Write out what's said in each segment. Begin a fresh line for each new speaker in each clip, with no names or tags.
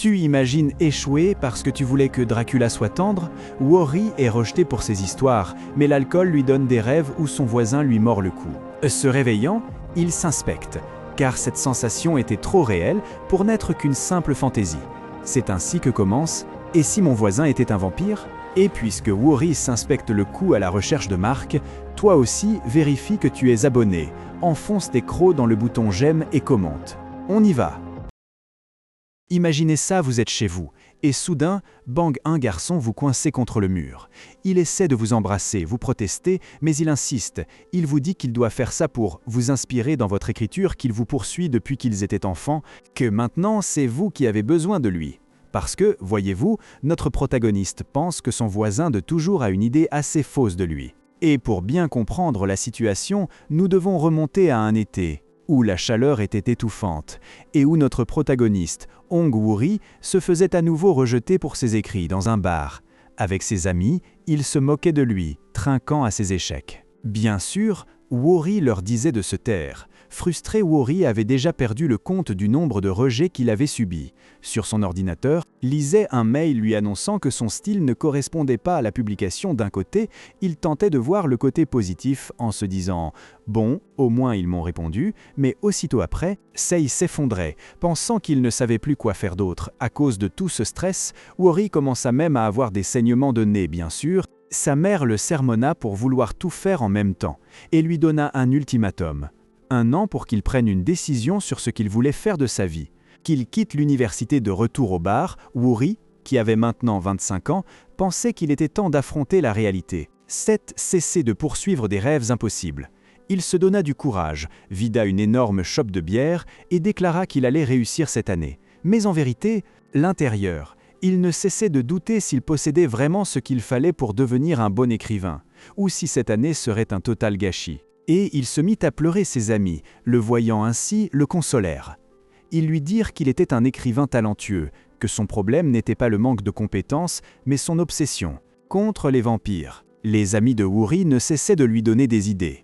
Tu imagines échouer parce que tu voulais que Dracula soit tendre? Worry est rejeté pour ses histoires, mais l'alcool lui donne des rêves où son voisin lui mord le cou. Se réveillant, il s'inspecte, car cette sensation était trop réelle pour n'être qu'une simple fantaisie. C'est ainsi que commence « Et si mon voisin était un vampire ?» Et puisque Worry s'inspecte le coup à la recherche de Marc, toi aussi vérifie que tu es abonné, enfonce tes crocs dans le bouton j'aime et commente. On y va! Imaginez ça, vous êtes chez vous, et soudain, bang, un garçon vous coincez contre le mur. Il essaie de vous embrasser, vous protestez, mais il insiste. Il vous dit qu'il doit faire ça pour vous inspirer dans votre écriture qu'il vous poursuit depuis qu'ils étaient enfants, que maintenant c'est vous qui avez besoin de lui. Parce que, voyez-vous, notre protagoniste pense que son voisin de toujours a une idée assez fausse de lui. Et pour bien comprendre la situation, nous devons remonter à un été, où la chaleur était étouffante, et où notre protagoniste, Hong Worry, se faisait à nouveau rejeter pour ses écrits dans un bar. Avec ses amis, il se moquait de lui, trinquant à ses échecs. Bien sûr, Worry leur disait de se taire. Frustré, Worry avait déjà perdu le compte du nombre de rejets qu'il avait subis. Sur son ordinateur, lisait un mail lui annonçant que son style ne correspondait pas à la publication d'un côté, il tentait de voir le côté positif en se disant « Bon, au moins ils m'ont répondu », mais aussitôt après, Sei s'effondrait, pensant qu'il ne savait plus quoi faire d'autre. À cause de tout ce stress, Worry commença même à avoir des saignements de nez, bien sûr. Sa mère le sermonna pour vouloir tout faire en même temps, et lui donna un ultimatum. 1 an pour qu'il prenne une décision sur ce qu'il voulait faire de sa vie. Qu'il quitte l'université de retour au bar, Worry, qui avait maintenant 25 ans, pensait qu'il était temps d'affronter la réalité. 7. Cesser de poursuivre des rêves impossibles. Il se donna du courage, vida une énorme chope de bière et déclara qu'il allait réussir cette année. Mais en vérité, l'intérieur, il ne cessait de douter s'il possédait vraiment ce qu'il fallait pour devenir un bon écrivain, ou si cette année serait un total gâchis. Et il se mit à pleurer ses amis, le voyant ainsi, le consolèrent. Ils lui dirent qu'il était un écrivain talentueux, que son problème n'était pas le manque de compétences, mais son obsession contre les vampires. Les amis de Worry ne cessaient de lui donner des idées.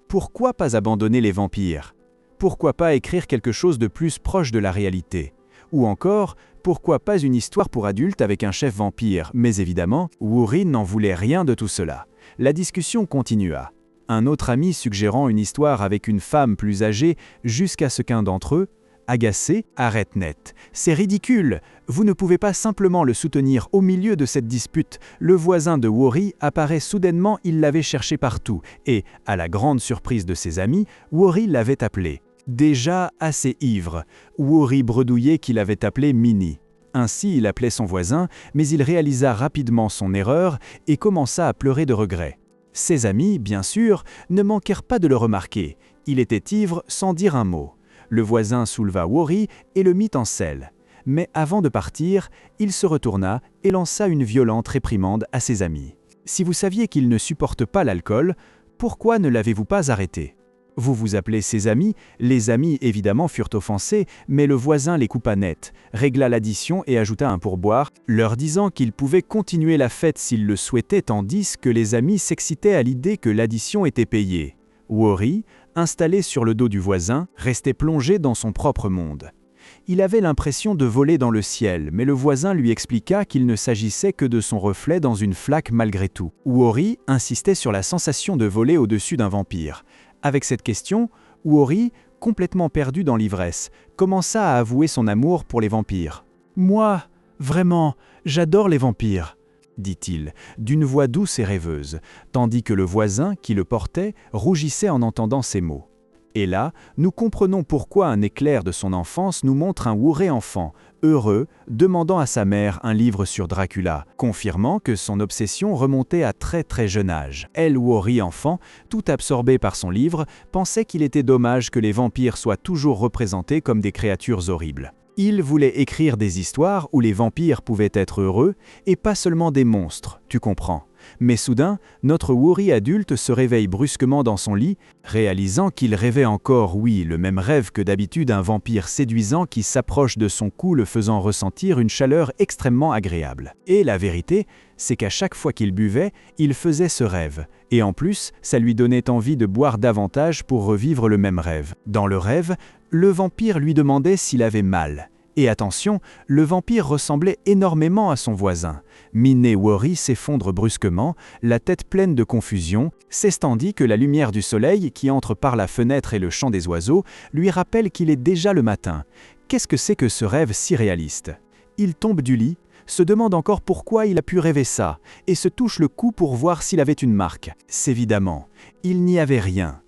Pourquoi pas abandonner les vampires? Pourquoi pas écrire quelque chose de plus proche de la réalité? Ou encore, pourquoi pas une histoire pour adultes avec un chef vampire? Mais évidemment, Worry n'en voulait rien de tout cela. La discussion continua. Un autre ami suggérant une histoire avec une femme plus âgée, jusqu'à ce qu'un d'entre eux, agacé, arrête net. « C'est ridicule! Vous ne pouvez pas simplement le soutenir au milieu de cette dispute. » Le voisin de Worry apparaît soudainement, il l'avait cherché partout, et, à la grande surprise de ses amis, Worry l'avait appelé. Déjà assez ivre, Worry bredouillait qu'il avait appelé Minnie. Ainsi il appelait son voisin, mais il réalisa rapidement son erreur et commença à pleurer de regret. Ses amis, bien sûr, ne manquèrent pas de le remarquer. Il était ivre sans dire un mot. Le voisin souleva Worry et le mit en selle. Mais avant de partir, il se retourna et lança une violente réprimande à ses amis. Si vous saviez qu'il ne supporte pas l'alcool, pourquoi ne l'avez-vous pas arrêté? Vous vous appelez ses amis? Les amis évidemment furent offensés, mais le voisin les coupa net, régla l'addition et ajouta un pourboire, leur disant qu'ils pouvaient continuer la fête s'ils le souhaitaient tandis que les amis s'excitaient à l'idée que l'addition était payée. Worry, installé sur le dos du voisin, restait plongé dans son propre monde. Il avait l'impression de voler dans le ciel, mais le voisin lui expliqua qu'il ne s'agissait que de son reflet dans une flaque malgré tout. Worry insistait sur la sensation de voler au-dessus d'un vampire. Avec cette question, Worry, complètement perdu dans l'ivresse, commença à avouer son amour pour les vampires. « Moi, vraiment, j'adore les vampires », dit-il, d'une voix douce et rêveuse, tandis que le voisin, qui le portait, rougissait en entendant ces mots. Et là, nous comprenons pourquoi un éclair de son enfance nous montre un Worry enfant, heureux, demandant à sa mère un livre sur Dracula, confirmant que son obsession remontait à très jeune âge. Elle, Worry enfant, tout absorbé par son livre, pensait qu'il était dommage que les vampires soient toujours représentés comme des créatures horribles. Il voulait écrire des histoires où les vampires pouvaient être heureux, et pas seulement des monstres, tu comprends. Mais soudain, notre Worry adulte se réveille brusquement dans son lit, réalisant qu'il rêvait encore, oui, le même rêve que d'habitude, un vampire séduisant qui s'approche de son cou le faisant ressentir une chaleur extrêmement agréable. Et la vérité, c'est qu'à chaque fois qu'il buvait, il faisait ce rêve. Et en plus, ça lui donnait envie de boire davantage pour revivre le même rêve. Dans le rêve, le vampire lui demandait s'il avait mal. Et attention, le vampire ressemblait énormément à son voisin. Minnie Worry s'effondre brusquement, la tête pleine de confusion, c'est tandis que la lumière du soleil, qui entre par la fenêtre et le chant des oiseaux, lui rappelle qu'il est déjà le matin. Qu'est-ce que c'est que ce rêve si réaliste? Il tombe du lit, se demande encore pourquoi il a pu rêver ça, et se touche le cou pour voir s'il avait une marque. Évidemment, il n'y avait rien.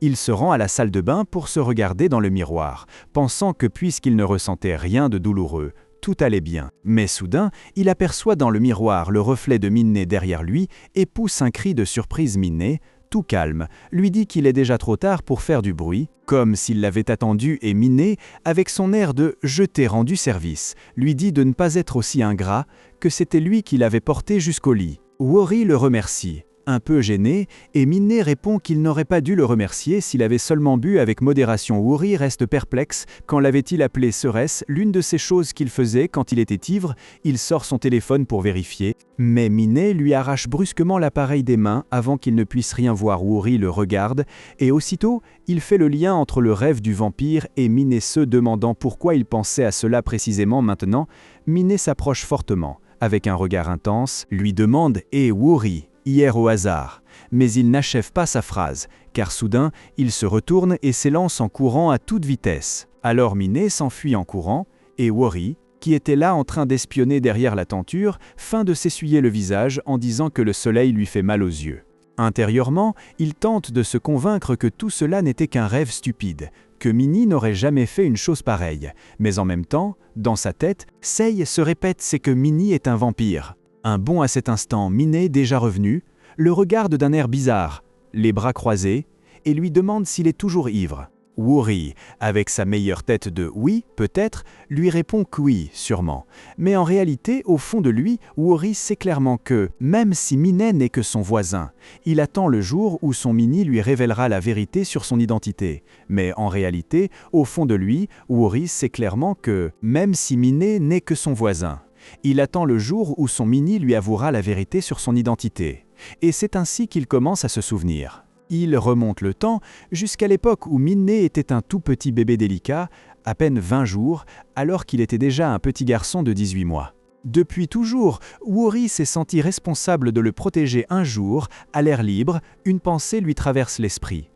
Il se rend à la salle de bain pour se regarder dans le miroir, pensant que puisqu'il ne ressentait rien de douloureux, tout allait bien. Mais soudain, il aperçoit dans le miroir le reflet de Minnie derrière lui et pousse un cri de surprise. Minnie, tout calme, lui dit qu'il est déjà trop tard pour faire du bruit, comme s'il l'avait attendu, et Minnie, avec son air de « je t'ai rendu service », lui dit de ne pas être aussi ingrat, que c'était lui qui l'avait porté jusqu'au lit. Worry le remercie. Un peu gêné, et Minnie répond qu'il n'aurait pas dû le remercier s'il avait seulement bu avec modération. Worry reste perplexe. Quand l'avait-il appelé? Serait-ce l'une de ces choses qu'il faisait quand il était ivre? Il sort son téléphone pour vérifier, mais Minnie lui arrache brusquement l'appareil des mains avant qu'il ne puisse rien voir. Worry le regarde, et aussitôt, il fait le lien entre le rêve du vampire et Minnie, se demandant pourquoi il pensait à cela précisément maintenant. Minnie s'approche fortement, avec un regard intense, lui demande « Et Worry ?» hier au hasard, mais il n'achève pas sa phrase, car soudain, il se retourne et s'élance en courant à toute vitesse. Alors Minnie s'enfuit en courant, et Worry, qui était là en train d'espionner derrière la tenture, feint de s'essuyer le visage en disant que le soleil lui fait mal aux yeux. Intérieurement, il tente de se convaincre que tout cela n'était qu'un rêve stupide, que Minnie n'aurait jamais fait une chose pareille, mais en même temps, dans sa tête, Sei se répète c'est que Minnie est un vampire. Un bond à cet instant, Minnie, déjà revenu, le regarde d'un air bizarre, les bras croisés, et lui demande s'il est toujours ivre. Worry, avec sa meilleure tête de « oui, peut-être », lui répond que oui, sûrement. Mais en réalité, au fond de lui, Worry sait clairement que, même si Minnie n'est que son voisin, il attend le jour où son Minnie lui révélera la vérité sur son identité. Mais en réalité, au fond de lui, Worry sait clairement que, même si Minnie n'est que son voisin, il attend le jour où son Minnie lui avouera la vérité sur son identité. Et c'est ainsi qu'il commence à se souvenir. Il remonte le temps jusqu'à l'époque où Minnie était un tout petit bébé délicat, à peine 20 jours, alors qu'il était déjà un petit garçon de 18 mois. Depuis toujours, Worry s'est senti responsable de le protéger. Un jour, à l'air libre, une pensée lui traverse l'esprit.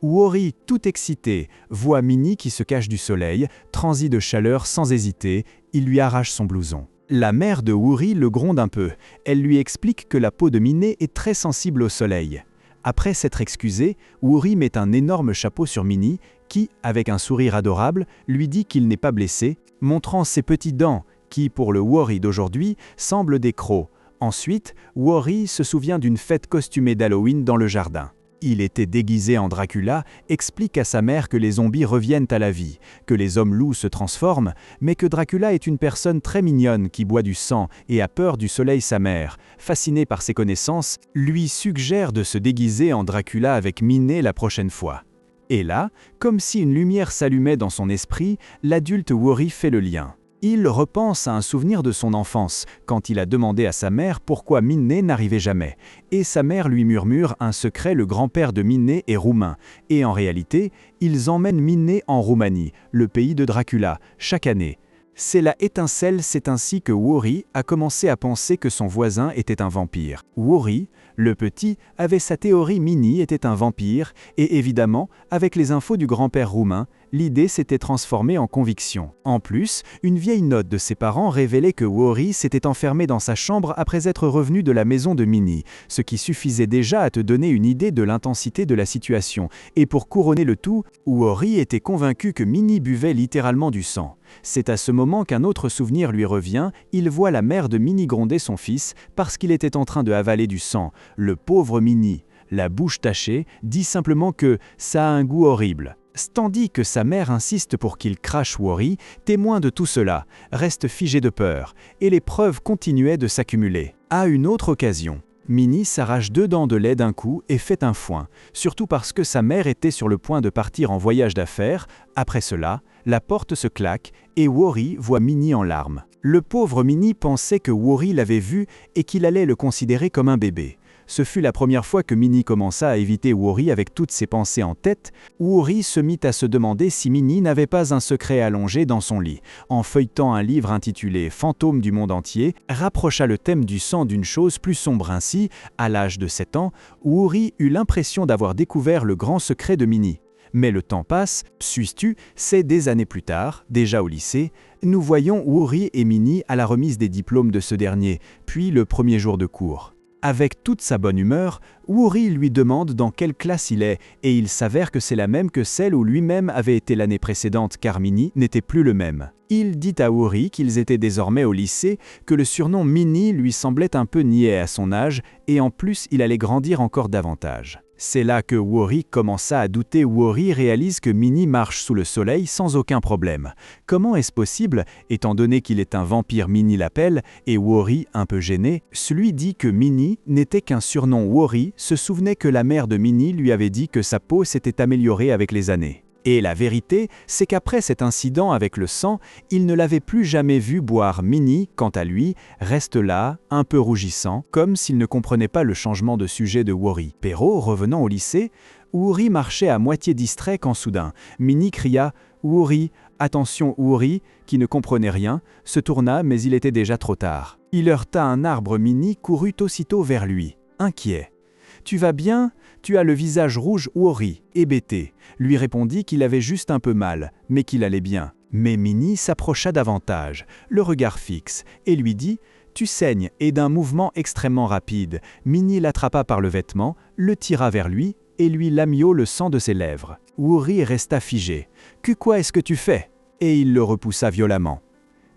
Worry, tout excité, voit Minnie qui se cache du soleil, transi de chaleur sans hésiter, il lui arrache son blouson. La mère de Worry le gronde un peu. Elle lui explique que la peau de Minnie est très sensible au soleil. Après s'être excusé, Worry met un énorme chapeau sur Minnie qui, avec un sourire adorable, lui dit qu'il n'est pas blessé, montrant ses petites dents qui, pour le Worry d'aujourd'hui, semblent des crocs. Ensuite, Worry se souvient d'une fête costumée d'Halloween dans le jardin. Il était déguisé en Dracula, explique à sa mère que les zombies reviennent à la vie, que les hommes-loups se transforment, mais que Dracula est une personne très mignonne qui boit du sang et a peur du soleil. Sa mère, fascinée par ses connaissances, lui suggère de se déguiser en Dracula avec Minnie la prochaine fois. Et là, comme si une lumière s'allumait dans son esprit, l'adulte Worry fait le lien. Il repense à un souvenir de son enfance, quand il a demandé à sa mère pourquoi Minnie n'arrivait jamais. Et sa mère lui murmure un secret: le grand-père de Minnie est roumain. Et en réalité, ils emmènent Minnie en Roumanie, le pays de Dracula, chaque année. C'est la étincelle, c'est ainsi que Worry a commencé à penser que son voisin était un vampire. Worry, le petit, avait sa théorie: Minnie était un vampire, et évidemment, avec les infos du grand-père roumain, l'idée s'était transformée en conviction. En plus, une vieille note de ses parents révélait que Worry s'était enfermé dans sa chambre après être revenu de la maison de Minnie, ce qui suffisait déjà à te donner une idée de l'intensité de la situation. Et pour couronner le tout, Worry était convaincu que Minnie buvait littéralement du sang. C'est à ce moment qu'un autre souvenir lui revient, il voit la mère de Minnie gronder son fils parce qu'il était en train de avaler du sang. Le pauvre Minnie, la bouche tachée, dit simplement que ça a un goût horrible. Tandis que sa mère insiste pour qu'il crache. Worry, témoin de tout cela, reste figé de peur, et les preuves continuaient de s'accumuler. À une autre occasion, Minnie s'arrache 2 dents de lait d'un coup et fait un foin, surtout parce que sa mère était sur le point de partir en voyage d'affaires. Après cela, la porte se claque et Worry voit Minnie en larmes. Le pauvre Minnie pensait que Worry l'avait vu et qu'il allait le considérer comme un bébé. Ce fut la première fois que Minnie commença à éviter Woori avec toutes ses pensées en tête. Woori se mit à se demander si Minnie n'avait pas un secret allongé dans son lit. En feuilletant un livre intitulé « Fantômes du monde entier », rapprocha le thème du sang d'une chose plus sombre ainsi. À l'âge de 7 ans, Woori eut l'impression d'avoir découvert le grand secret de Minnie. Mais le temps passe, suis-tu, c'est des années plus tard, déjà au lycée, nous voyons Woori et Minnie à la remise des diplômes de ce dernier, puis le premier jour de cours. Avec toute sa bonne humeur, Woori lui demande dans quelle classe il est, et il s'avère que c'est la même que celle où lui-même avait été l'année précédente car Minnie n'était plus le même. Il dit à Woori qu'ils étaient désormais au lycée, que le surnom Minnie lui semblait un peu niais à son âge, et en plus il allait grandir encore davantage. C'est là que Woori commença à douter. Woori réalise que Minnie marche sous le soleil sans aucun problème. Comment est-ce possible, étant donné qu'il est un vampire? Minnie l'appelle, et Woori, un peu gêné, lui dit que Minnie n'était qu'un surnom. Woori se souvenait que la mère de Minnie lui avait dit que sa peau s'était améliorée avec les années. Et la vérité, c'est qu'après cet incident avec le sang, il ne l'avait plus jamais vu boire. Minnie, quant à lui, reste là, un peu rougissant, comme s'il ne comprenait pas le changement de sujet de Woori. Pero, revenant au lycée, Woori marchait à moitié distrait quand soudain, Minnie cria « Woori, attention !» Woori, qui ne comprenait rien, se tourna mais il était déjà trop tard. Il heurta un arbre. Minnie courut aussitôt vers lui, inquiet. « Tu vas bien ? Tu as le visage rouge. » Woori, hébété, lui répondit qu'il avait juste un peu mal, mais qu'il allait bien. Mais Minnie s'approcha davantage, le regard fixe, et lui dit « Tu saignes » et d'un mouvement extrêmement rapide, Minnie l'attrapa par le vêtement, le tira vers lui et lui lamiot le sang de ses lèvres. Woori resta figé. « Quoi est-ce que tu fais ?» Et il le repoussa violemment.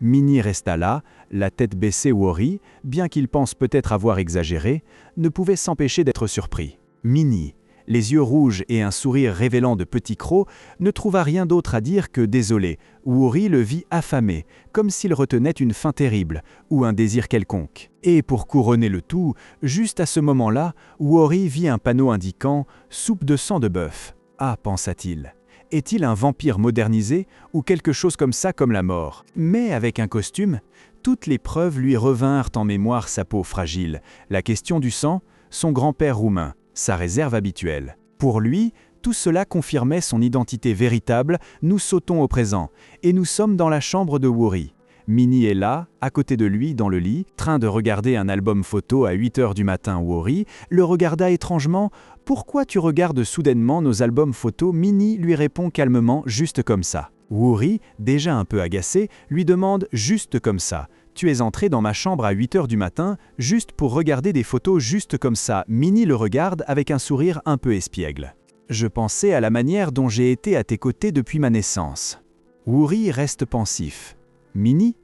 Minnie resta là, la tête baissée. Woori, bien qu'il pense peut-être avoir exagéré, ne pouvait s'empêcher d'être surpris. Minnie, les yeux rouges et un sourire révélant de petits crocs, ne trouva rien d'autre à dire que « désolé ». Woori le vit affamé, comme s'il retenait une faim terrible, ou un désir quelconque. Et pour couronner le tout, juste à ce moment-là, Woori vit un panneau indiquant « soupe de sang de bœuf ». Ah, pensa-t-il. Est-il un vampire modernisé ou quelque chose comme ça comme la mort? Mais avec un costume, toutes les preuves lui revinrent en mémoire: sa peau fragile, la question du sang, son grand-père roumain, sa réserve habituelle. Pour lui, tout cela confirmait son identité véritable. Nous sautons au présent, et nous sommes dans la chambre de Woori. Minnie est là, à côté de lui, dans le lit, train de regarder un album photo à 8 h du matin. Woori le regarda étrangement. « Pourquoi tu regardes soudainement nos albums photos ?» Minnie lui répond calmement « juste comme ça ». Woori, déjà un peu agacé, lui demande « juste comme ça ». Tu es entré dans ma chambre à 8 h du matin, juste pour regarder des photos juste comme ça. Minnie le regarde avec un sourire un peu espiègle. Je pensais à la manière dont j'ai été à tes côtés depuis ma naissance. Woori reste pensif. Minnie?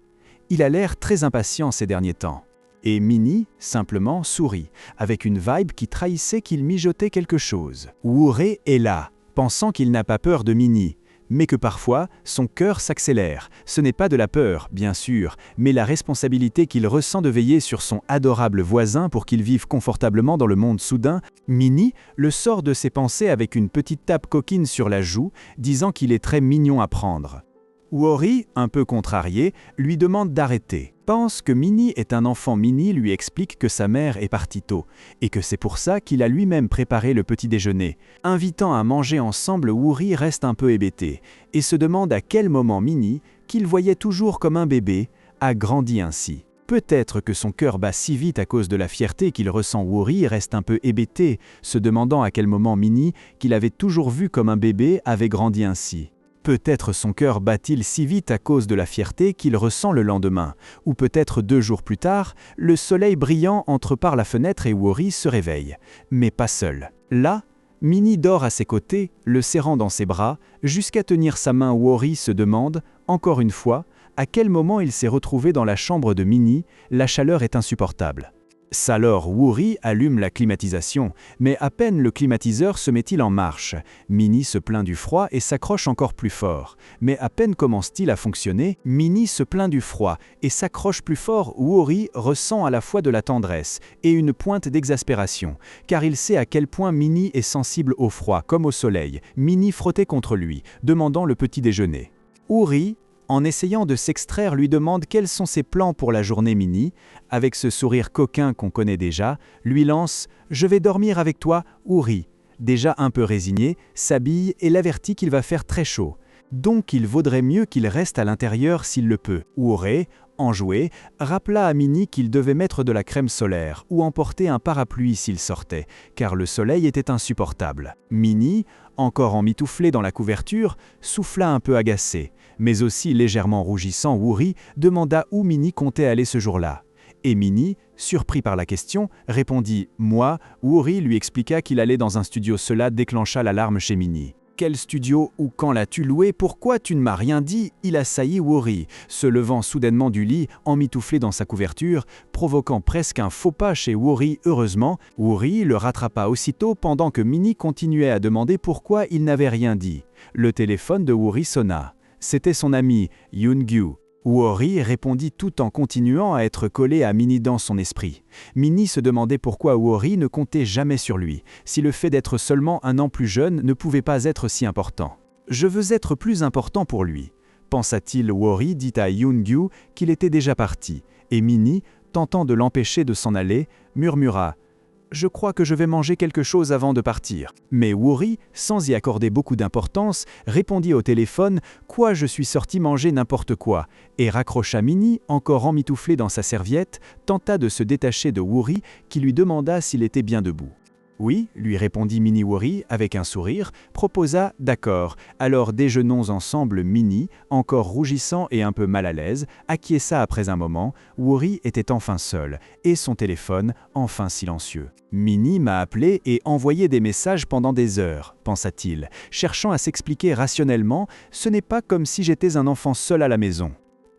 Il a l'air très impatient ces derniers temps. Et Minnie, simplement, sourit, avec une vibe qui trahissait qu'il mijotait quelque chose. Woori est là, pensant qu'il n'a pas peur de Minnie, mais que parfois, son cœur s'accélère. Ce n'est pas de la peur, bien sûr, mais la responsabilité qu'il ressent de veiller sur son adorable voisin pour qu'il vive confortablement dans le monde. Soudain, Minnie le sort de ses pensées avec une petite tape coquine sur la joue, disant qu'il est très mignon à prendre. Woori, un peu contrarié, lui demande d'arrêter. Pense que Minnie est un enfant. Minnie lui explique que sa mère est partie tôt et que c'est pour ça qu'il a lui-même préparé le petit déjeuner. Invitant à manger ensemble, Woori reste un peu hébété et se demande à quel moment Minnie, qu'il voyait toujours comme un bébé, a grandi ainsi. Peut-être que son cœur bat si vite à cause de la fierté qu'il ressent. Woori reste un peu hébété, se demandant à quel moment Minnie, qu'il avait toujours vu comme un bébé, avait grandi ainsi. Peut-être son cœur bat-il si vite à cause de la fierté qu'il ressent le lendemain, ou peut-être 2 jours plus tard, le soleil brillant entre par la fenêtre et Woori se réveille. Mais pas seul. Là, Minnie dort à ses côtés, le serrant dans ses bras, jusqu'à tenir sa main. Woori se demande, encore une fois, à quel moment il s'est retrouvé dans la chambre de Minnie. La chaleur est insupportable. Alors Woori allume la climatisation, mais à peine le climatiseur se met-il en marche. Minnie se plaint du froid et s'accroche encore plus fort. Mais à peine commence-t-il à fonctionner, Minnie se plaint du froid et s'accroche plus fort. Woori ressent à la fois de la tendresse et une pointe d'exaspération, car il sait à quel point Minnie est sensible au froid comme au soleil. Minnie frottait contre lui, demandant le petit déjeuner. Woori, En essayant de s'extraire, lui demande quels sont ses plans pour la journée. Minnie, avec ce sourire coquin qu'on connaît déjà, lui lance « Je vais dormir avec toi » Woori, déjà un peu résigné, s'habille et l'avertit qu'il va faire très chaud. Donc il vaudrait mieux qu'il reste à l'intérieur s'il le peut. Woori, enjoué, rappela à Minnie qu'il devait mettre de la crème solaire ou emporter un parapluie s'il sortait, car le soleil était insupportable. Minnie, encore emmitouflée dans la couverture, souffla un peu agacée, mais aussi légèrement rougissant. Woori demanda où Minnie comptait aller ce jour-là. Et Minnie, surpris par la question, répondit « Moi ». Woori lui expliqua qu'il allait dans un studio. Cela déclencha l'alarme chez Minnie. « Quel studio ou quand l'as-tu loué? Pourquoi tu ne m'as rien dit ?» Il assaillit Woori, se levant soudainement du lit, emmitouflé dans sa couverture, provoquant presque un faux pas chez Woori. Heureusement, Woori le rattrapa aussitôt pendant que Minnie continuait à demander pourquoi il n'avait rien dit. Le téléphone de Woori sonna. C'était son ami, Yoon-gyu. Woori répondit tout en continuant à être collé à Minnie dans son esprit. Minnie se demandait pourquoi Woori ne comptait jamais sur lui, si le fait d'être seulement un an plus jeune ne pouvait pas être si important. « Je veux être plus important pour lui », pensa-t-il. Woori dit à Yoon-gyu qu'il était déjà parti, et Minnie, tentant de l'empêcher de s'en aller, murmura « Je crois que je vais manger quelque chose avant de partir. » Mais Woori, sans y accorder beaucoup d'importance, répondit au téléphone « Quoi, je suis sorti manger n'importe quoi » et raccrocha. Minnie, encore emmitouflée dans sa serviette, tenta de se détacher de Woori qui lui demanda s'il était bien debout. « Oui » lui répondit Minnie. Woori, avec un sourire, proposa « D'accord, alors déjeunons ensemble ». Minnie, encore rougissant et un peu mal à l'aise, acquiesça. Après un moment. Woori était enfin seul, et son téléphone enfin silencieux. « Minnie m'a appelé et envoyé des messages pendant des heures », pensa-t-il, cherchant à s'expliquer rationnellement. « Ce n'est pas comme si j'étais un enfant seul à la maison. »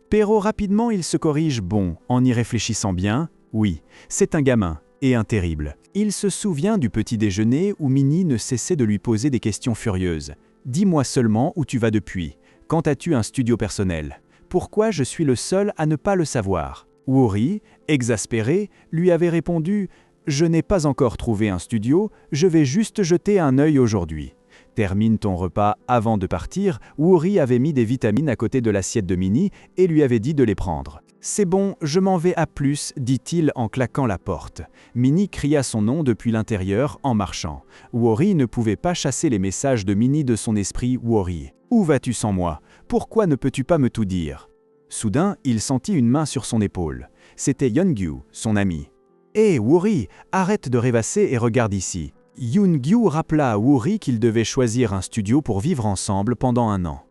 Pero rapidement il se corrige. Bon, en y réfléchissant bien, oui, c'est un gamin. Et un terrible. Il se souvient du petit déjeuner où Minnie ne cessait de lui poser des questions furieuses. « Dis-moi seulement où tu vas depuis. Quand as-tu un studio personnel? Pourquoi je suis le seul à ne pas le savoir ?» Woori, exaspéré, lui avait répondu « Je n'ai pas encore trouvé un studio, je vais juste jeter un œil aujourd'hui. » Termine ton repas avant de partir. Woori avait mis des vitamines à côté de l'assiette de Minnie et lui avait dit de les prendre. « C'est bon, je m'en vais à plus », dit-il en claquant la porte. Minnie cria son nom depuis l'intérieur en marchant. Woori ne pouvait pas chasser les messages de Minnie de son esprit. « Woori, où vas-tu sans moi? Pourquoi ne peux-tu pas me tout dire ?» Soudain, il sentit une main sur son épaule. C'était Yoon-gyu, son ami. « Hé, Woori, arrête de rêvasser et regarde ici. » Yoon-gyu rappela à Woori qu'ils devaient choisir un studio pour vivre ensemble pendant un an.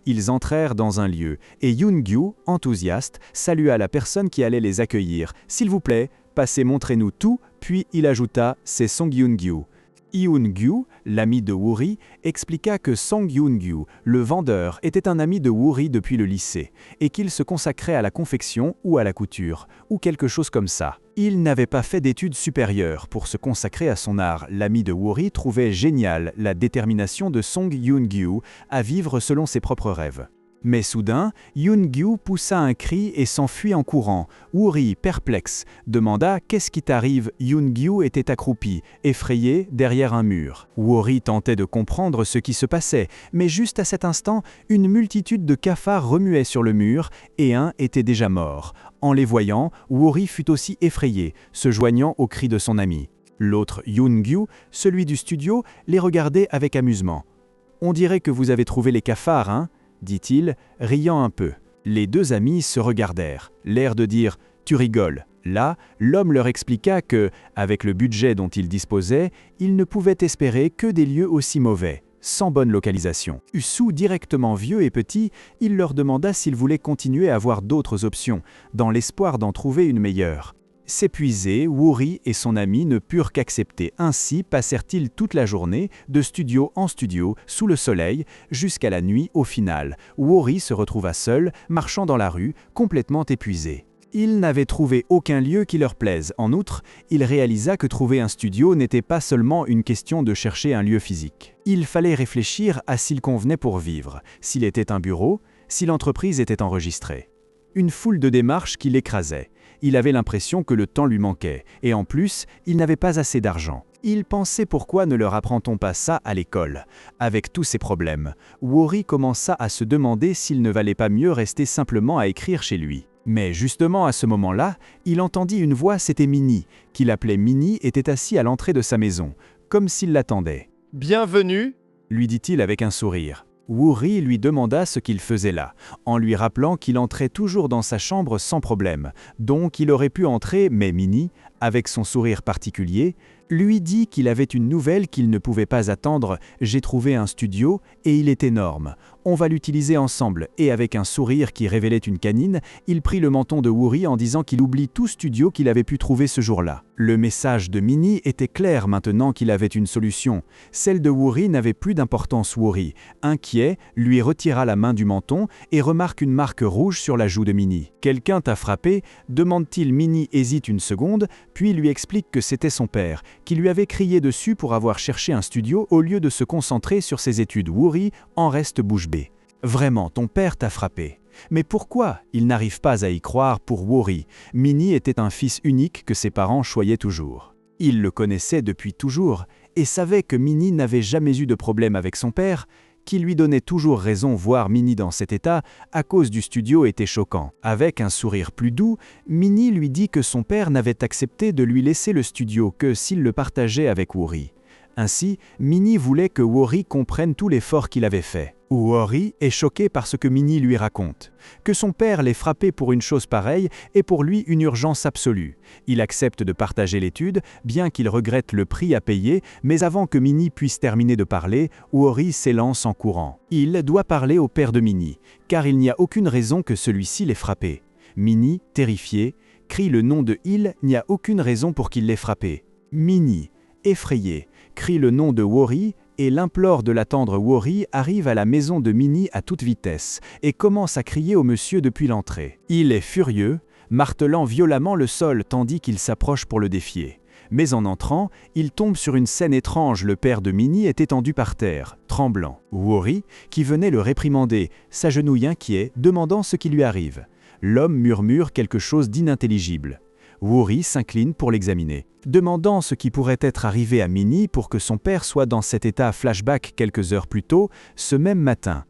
Ils entrèrent dans un lieu, et Yoon-gyu, enthousiaste, salua la personne qui allait les accueillir. « S'il vous plaît, passez, montrez-nous tout », puis il ajouta « C'est Song Yoon-gyu ». Yoon-gyu, l'ami de Woori, expliqua que Song Yoon-gyu, le vendeur, était un ami de Woori depuis le lycée, et qu'il se consacrait à la confection ou à la couture, ou quelque chose comme ça. Il n'avait pas fait d'études supérieures pour se consacrer à son art. L'ami de Woori trouvait géniale la détermination de Song Yoon-gyu à vivre selon ses propres rêves. Mais soudain, Yoon-gyu poussa un cri et s'enfuit en courant. Woori, perplexe, demanda « Qu'est-ce qui t'arrive ?» Yoon-gyu était accroupi, effrayé, derrière un mur. Woori tentait de comprendre ce qui se passait, mais juste à cet instant, une multitude de cafards remuait sur le mur, et un était déjà mort. En les voyant, Woori fut aussi effrayé, se joignant aux cris de son ami. L'autre, Yoon-gyu, celui du studio, les regardait avec amusement. « On dirait que vous avez trouvé les cafards, hein ?» dit-il, riant un peu. Les deux amis se regardèrent, l'air de dire « Tu rigoles ». Là, l'homme leur expliqua que, avec le budget dont ils disposaient, ils ne pouvaient espérer que des lieux aussi mauvais, sans bonne localisation. Sous directement vieux et petit, il leur demanda s'ils voulaient continuer à voir d'autres options, dans l'espoir d'en trouver une meilleure. S'épuiser, Woori et son ami ne purent qu'accepter. Ainsi passèrent-ils toute la journée, de studio en studio, sous le soleil, jusqu'à la nuit. Au final, Woori se retrouva seul, marchant dans la rue, complètement épuisé. Il n'avait trouvé aucun lieu qui leur plaise. En outre, il réalisa que trouver un studio n'était pas seulement une question de chercher un lieu physique. Il fallait réfléchir à s'il convenait pour vivre, s'il était un bureau, si l'entreprise était enregistrée. Une foule de démarches qui l'écrasaient. Il avait l'impression que le temps lui manquait, et en plus, il n'avait pas assez d'argent. Il pensait pourquoi ne leur apprend-on pas ça à l'école. Avec tous ces problèmes, Woori commença à se demander s'il ne valait pas mieux rester simplement à écrire chez lui. Mais justement à ce moment-là, il entendit une voix, c'était Minnie, qu'il appelait Minnie, était assis à l'entrée de sa maison, comme s'il l'attendait.
« Bienvenue !»
lui dit-il avec un sourire. Woori lui demanda ce qu'il faisait là, en lui rappelant qu'il entrait toujours dans sa chambre sans problème, donc il aurait pu entrer, mais Minnie, avec son sourire particulier, lui dit qu'il avait une nouvelle qu'il ne pouvait pas attendre. « J'ai trouvé un studio et il est énorme. On va l'utiliser ensemble. » Et avec un sourire qui révélait une canine, il prit le menton de Woori en disant qu'il oublie tout studio qu'il avait pu trouver ce jour-là. Le message de Minnie était clair maintenant qu'il avait une solution. Celle de Woori n'avait plus d'importance. Woori, inquiet, lui retira la main du menton et remarque une marque rouge sur la joue de Minnie. « Quelqu'un t'a frappé ?» demande-t-il. Minnie hésite une seconde, puis lui explique que c'était son père, qui lui avait crié dessus pour avoir cherché un studio au lieu de se concentrer sur ses études. Woori en reste bouche bée. « Vraiment, ton père t'a frappé. » Mais pourquoi? Il n'arrive pas à y croire pour Woori. Minnie était un fils unique que ses parents choyaient toujours. Il le connaissait depuis toujours et savait que Minnie n'avait jamais eu de problème avec son père, qui lui donnait toujours raison. Voir Minnie dans cet état à cause du studio était choquant. Avec un sourire plus doux, Minnie lui dit que son père n'avait accepté de lui laisser le studio que s'il le partageait avec Woori. Ainsi, Minnie voulait que Woori comprenne tout l'effort qu'il avait fait. Woori est choqué par ce que Minnie lui raconte. Que son père l'ait frappé pour une chose pareille est pour lui une urgence absolue. Il accepte de partager l'étude, bien qu'il regrette le prix à payer, mais avant que Minnie puisse terminer de parler, Woori s'élance en courant. Il doit parler au père de Minnie, car il n'y a aucune raison que celui-ci l'ait frappé. Minnie, terrifiée, crie le nom de Il n'y a aucune raison pour qu'il l'ait frappé. Minnie, effrayée, crie le nom de Woori et l'implore de l'attendre. Woori arrive à la maison de Minnie à toute vitesse et commence à crier au monsieur depuis l'entrée. Il est furieux, martelant violemment le sol tandis qu'il s'approche pour le défier. Mais en entrant, il tombe sur une scène étrange. Le père de Minnie est étendu par terre, tremblant. Woori, qui venait le réprimander, s'agenouille inquiet, demandant ce qui lui arrive. L'homme murmure quelque chose d'inintelligible. Woori s'incline pour l'examiner, demandant ce qui pourrait être arrivé à Minnie pour que son père soit dans cet état. Flashback quelques heures plus tôt, ce même matin.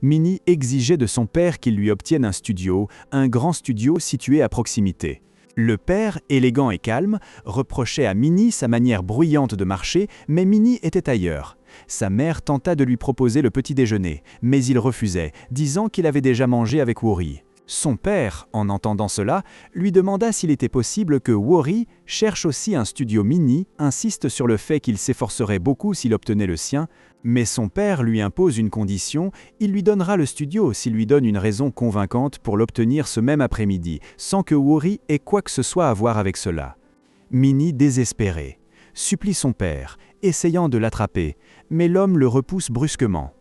Minnie exigeait de son père qu'il lui obtienne un studio, un grand studio situé à proximité. Le père, élégant et calme, reprochait à Minnie sa manière bruyante de marcher, mais Minnie était ailleurs. Sa mère tenta de lui proposer le petit déjeuner, mais il refusait, disant qu'il avait déjà mangé avec Woori. Son père, en entendant cela, lui demanda s'il était possible que Woori cherche aussi un studio. Minnie insiste sur le fait qu'il s'efforcerait beaucoup s'il obtenait le sien, mais son père lui impose une condition, il lui donnera le studio s'il lui donne une raison convaincante pour l'obtenir ce même après-midi, sans que Woori ait quoi que ce soit à voir avec cela. Minnie, désespérée, supplie son père, essayant de l'attraper, mais l'homme le repousse brusquement.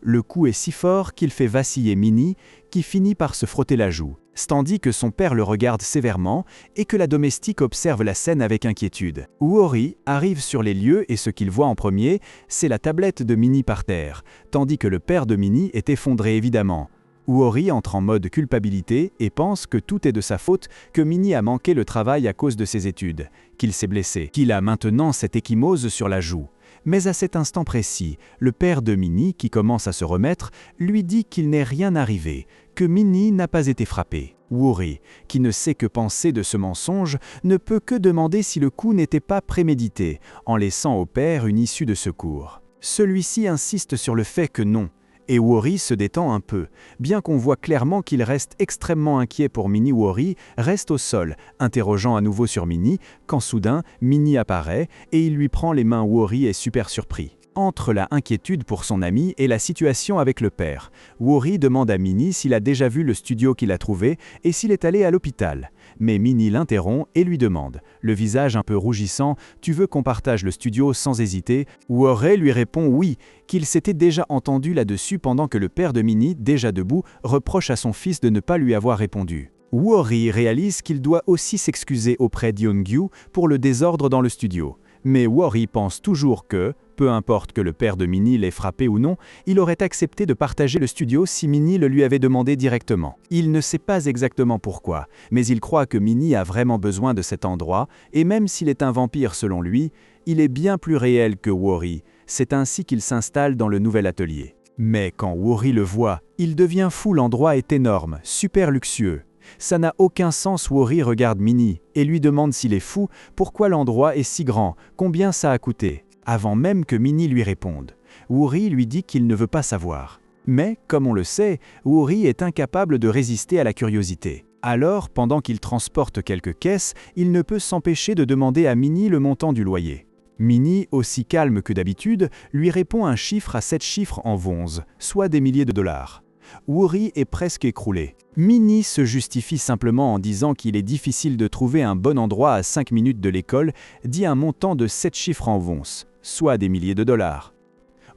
Le coup est si fort qu'il fait vaciller Minnie, qui finit par se frotter la joue, tandis que son père le regarde sévèrement et que la domestique observe la scène avec inquiétude. Woori arrive sur les lieux et ce qu'il voit en premier, c'est la tablette de Minnie par terre, tandis que le père de Minnie est effondré évidemment. Woori entre en mode culpabilité et pense que tout est de sa faute, que Minnie a manqué le travail à cause de ses études, qu'il s'est blessé, qu'il a maintenant cette ecchymose sur la joue. Mais à cet instant précis, le père de Minnie, qui commence à se remettre, lui dit qu'il n'est rien arrivé, que Minnie n'a pas été frappée. Woori, qui ne sait que penser de ce mensonge, ne peut que demander si le coup n'était pas prémédité, en laissant au père une issue de secours. Celui-ci insiste sur le fait que non, et Woori se détend un peu, bien qu'on voit clairement qu'il reste extrêmement inquiet pour Minnie. Woori reste au sol, interrogeant à nouveau sur Minnie, quand soudain, Minnie apparaît et il lui prend les mains. Woori est super surpris. Entre la inquiétude pour son ami et la situation avec le père, Woori demande à Minnie s'il a déjà vu le studio qu'il a trouvé et s'il est allé à l'hôpital. Mais Minnie l'interrompt et lui demande, le visage un peu rougissant, « Tu veux qu'on partage le studio ?» Sans hésiter, Woori lui répond oui, qu'il s'était déjà entendu là-dessus pendant que le père de Minnie, déjà debout, reproche à son fils de ne pas lui avoir répondu. Woori réalise qu'il doit aussi s'excuser auprès d'Yeongju pour le désordre dans le studio. Mais Worry pense toujours que, peu importe que le père de Minnie l'ait frappé ou non, il aurait accepté de partager le studio si Minnie le lui avait demandé directement. Il ne sait pas exactement pourquoi, mais il croit que Minnie a vraiment besoin de cet endroit, et même s'il est un vampire selon lui, il est bien plus réel que Worry. C'est ainsi qu'il s'installe dans le nouvel atelier. Mais quand Worry le voit, il devient fou, l'endroit est énorme, super luxueux. Ça n'a aucun sens. Worry regarde Minnie et lui demande s'il est fou, pourquoi l'endroit est si grand, combien ça a coûté. Avant même que Minnie lui réponde, Worry lui dit qu'il ne veut pas savoir. Mais, comme on le sait, Worry est incapable de résister à la curiosité. Alors, pendant qu'il transporte quelques caisses, il ne peut s'empêcher de demander à Minnie le montant du loyer. Minnie, aussi calme que d'habitude, lui répond un chiffre à 7 chiffres en wons, soit des milliers de dollars. Worry est presque écroulé. Minnie se justifie simplement en disant qu'il est difficile de trouver un bon endroit à 5 minutes de l'école, dit un montant de 7 chiffres en wons, soit des milliers de dollars.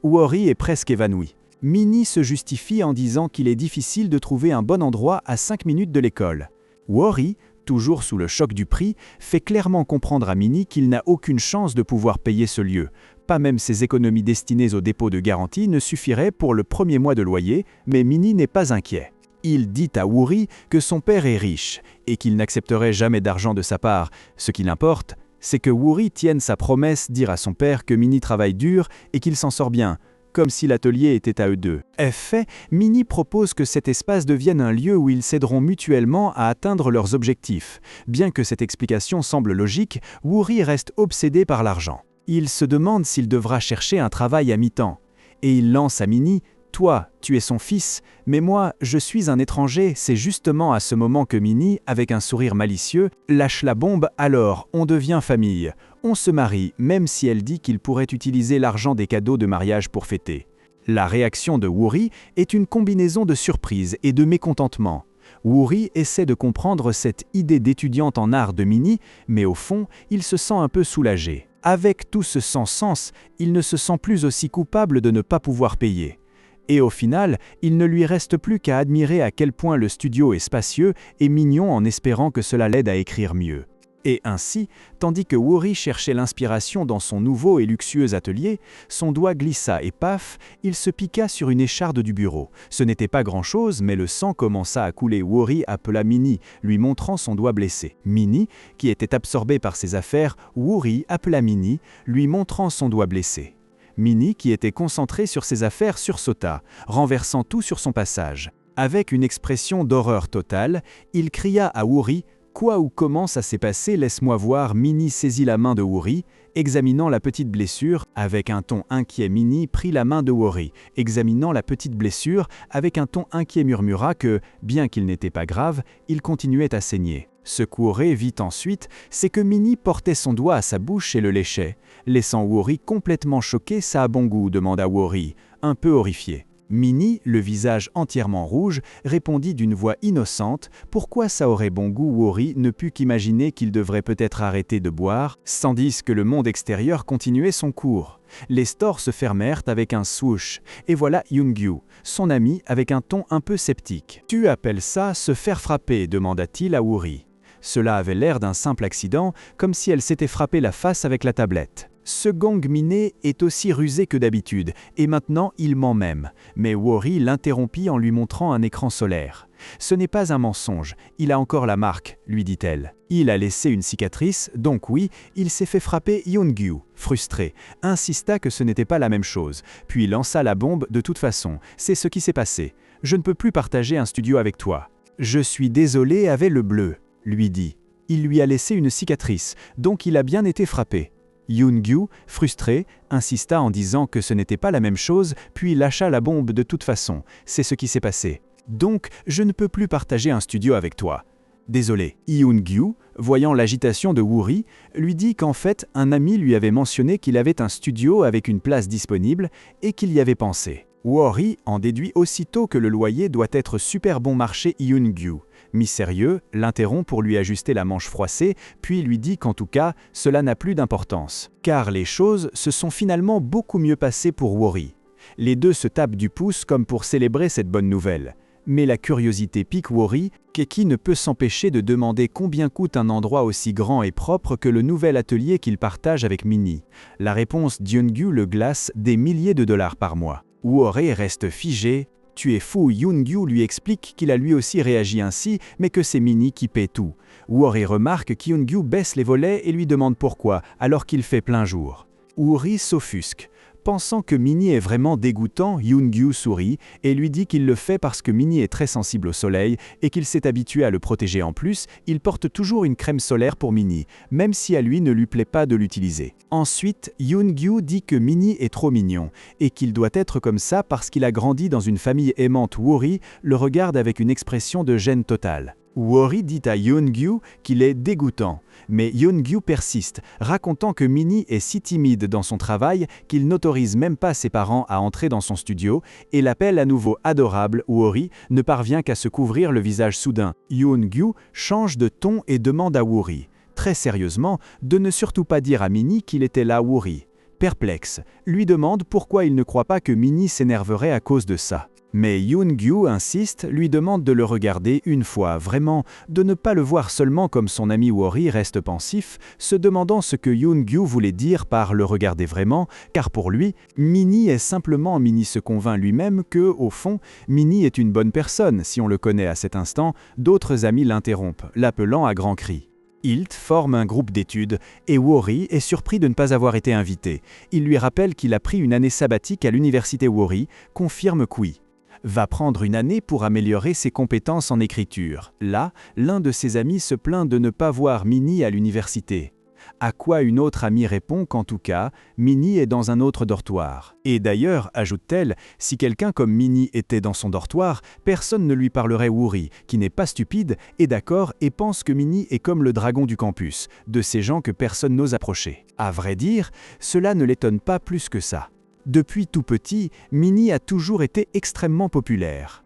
Worry est presque évanoui. Minnie se justifie en disant qu'il est difficile de trouver un bon endroit à 5 minutes de l'école. Worry, toujours sous le choc du prix, fait clairement comprendre à Minnie qu'il n'a aucune chance de pouvoir payer ce lieu. Pas même ses économies destinées au dépôt de garantie ne suffiraient pour le premier mois de loyer, mais Minnie n'est pas inquiet. Il dit à Worry que son père est riche et qu'il n'accepterait jamais d'argent de sa part. Ce qu'il importe, c'est que Worry tienne sa promesse, dire à son père que Minnie travaille dur et qu'il s'en sort bien, comme si l'atelier était à eux deux. Fait, Minnie propose que cet espace devienne un lieu où ils s'aideront mutuellement à atteindre leurs objectifs. Bien que cette explication semble logique, Worry reste obsédé par l'argent. Il se demande s'il devra chercher un travail à mi-temps. Et il lance à Minnie « Toi, tu es son fils, mais moi, je suis un étranger ». C'est justement à ce moment que Minnie, avec un sourire malicieux, lâche la bombe. Alors, on devient famille. On se marie, même si elle dit qu'il pourrait utiliser l'argent des cadeaux de mariage pour fêter. La réaction de Worry est une combinaison de surprise et de mécontentement. Worry essaie de comprendre cette idée d'étudiante en art de Minnie, mais au fond, il se sent un peu soulagé. Avec tout ce sans-sens, il ne se sent plus aussi coupable de ne pas pouvoir payer. Et au final, il ne lui reste plus qu'à admirer à quel point le studio est spacieux et mignon en espérant que cela l'aide à écrire mieux. Et ainsi, tandis que Worry cherchait l'inspiration dans son nouveau et luxueux atelier, son doigt glissa et paf, il se piqua sur une écharde du bureau. Ce n'était pas grand-chose, mais le sang commença à couler. Worry appela Minnie, lui montrant son doigt blessé. Minnie, qui était absorbée par ses affaires, Worry appela Minnie, lui montrant son doigt blessé. Minnie, qui était concentrée sur ses affaires, sursauta, renversant tout sur son passage. Avec une expression d'horreur totale, il cria à Worry: « Quoi ou comment ça s'est passé? Laisse-moi voir. » Minnie saisit la main de Worry, examinant la petite blessure. Avec un ton inquiet, Minnie prit la main de Worry, examinant la petite blessure. Avec un ton inquiet, murmura que, bien qu'il n'était pas grave, il continuait à saigner. Ce que Worry vit ensuite, c'est que Minnie portait son doigt à sa bouche et le léchait. Laissant Worry complètement choqué. « Ça a bon goût ?» demanda Worry, un peu horrifié. Minnie, le visage entièrement rouge, répondit d'une voix innocente « Pourquoi ça aurait bon goût ?» Worry ne put qu'imaginer qu'il devrait peut-être arrêter de boire, tandis que le monde extérieur continuait son cours. Les stores se fermèrent avec un swoosh, et voilà Young-gyu, son ami, avec un ton un peu sceptique. « Tu appelles ça se faire frapper ?» demanda-t-il à Worry. Cela avait l'air d'un simple accident, comme si elle s'était frappé la face avec la tablette. Ce gang miné est aussi rusé que d'habitude, et maintenant il ment même. Mais Worry l'interrompit en lui montrant un écran solaire. « Ce n'est pas un mensonge, il a encore la marque, » lui dit-elle. Il a laissé une cicatrice, donc oui, il s'est fait frapper. Young-gyu, frustré, insista que ce n'était pas la même chose, puis lança la bombe. « De toute façon, c'est ce qui s'est passé. Je ne peux plus partager un studio avec toi. »« Je suis désolé avec le bleu, » lui dit. Il lui a laissé une cicatrice, donc il a bien été frappé. Young-gyu, frustré, insista en disant que ce n'était pas la même chose, puis lâcha la bombe. « De toute façon, c'est ce qui s'est passé. Donc, je ne peux plus partager un studio avec toi. » Désolé. Young-gyu, voyant l'agitation de Worry, lui dit qu'en fait, un ami lui avait mentionné qu'il avait un studio avec une place disponible et qu'il y avait pensé. Worry en déduit aussitôt que le loyer doit être super bon marché. Young-gyu, mi-sérieux, l'interrompt pour lui ajuster la manche froissée, puis lui dit qu'en tout cas, cela n'a plus d'importance. Car les choses se sont finalement beaucoup mieux passées pour Worry. Les deux se tapent du pouce comme pour célébrer cette bonne nouvelle. Mais la curiosité pique Wori, Keki ne peut s'empêcher de demander combien coûte un endroit aussi grand et propre que le nouvel atelier qu'il partage avec Minnie. La réponse d'Yoon-gyu le glace des milliers de dollars par mois. Wori reste figé. « Tu es fou », Yoon-gyu lui explique qu'il a lui aussi réagi ainsi, mais que c'est Minnie qui paie tout. Wori remarque qu'Yoon-gyu baisse les volets et lui demande pourquoi, alors qu'il fait plein jour. Wori s'offusque. Pensant que Minnie est vraiment dégoûtant, Yoon-gyu sourit et lui dit qu'il le fait parce que Minnie est très sensible au soleil et qu'il s'est habitué à le protéger. En plus, il porte toujours une crème solaire pour Minnie, même si à lui ne lui plaît pas de l'utiliser. Ensuite, Yoon-gyu dit que Minnie est trop mignon et qu'il doit être comme ça parce qu'il a grandi dans une famille aimante. Wori le regarde avec une expression de gêne totale. Wori dit à Yoon-gyu qu'il est dégoûtant, mais Yoon-gyu persiste, racontant que Minnie est si timide dans son travail qu'il n'autorise même pas ses parents à entrer dans son studio et l'appelle à nouveau adorable. Wori ne parvient qu'à se couvrir le visage soudain. Yoon-gyu change de ton et demande à Wori, très sérieusement, de ne surtout pas dire à Minnie qu'il était là. Wori, perplexe, lui demande pourquoi il ne croit pas que Minnie s'énerverait à cause de ça. Mais Yoon-gyu insiste, lui demande de le regarder une fois, vraiment, de ne pas le voir seulement comme son ami. Wori reste pensif, se demandant ce que Yoon-gyu voulait dire par le regarder vraiment, car pour lui, Minnie est simplement. Minnie se convainc lui-même que, au fond, Minnie est une bonne personne, si on le connaît à cet instant. D'autres amis l'interrompent, l'appelant à grands cris. Hilt forme un groupe d'études et Wori est surpris de ne pas avoir été invité. Il lui rappelle qu'il a pris une année sabbatique à l'université. Wori confirme qu'Ui va prendre une année pour améliorer ses compétences en écriture. Là, l'un de ses amis se plaint de ne pas voir Minnie à l'université. À quoi une autre amie répond qu'en tout cas, Minnie est dans un autre dortoir. Et d'ailleurs, ajoute-t-elle, si quelqu'un comme Minnie était dans son dortoir, personne ne lui parlerait. Wori, qui n'est pas stupide, est d'accord et pense que Minnie est comme le dragon du campus, de ces gens que personne n'ose approcher. À vrai dire, cela ne l'étonne pas plus que ça. Depuis tout petit, Minnie a toujours été extrêmement populaire.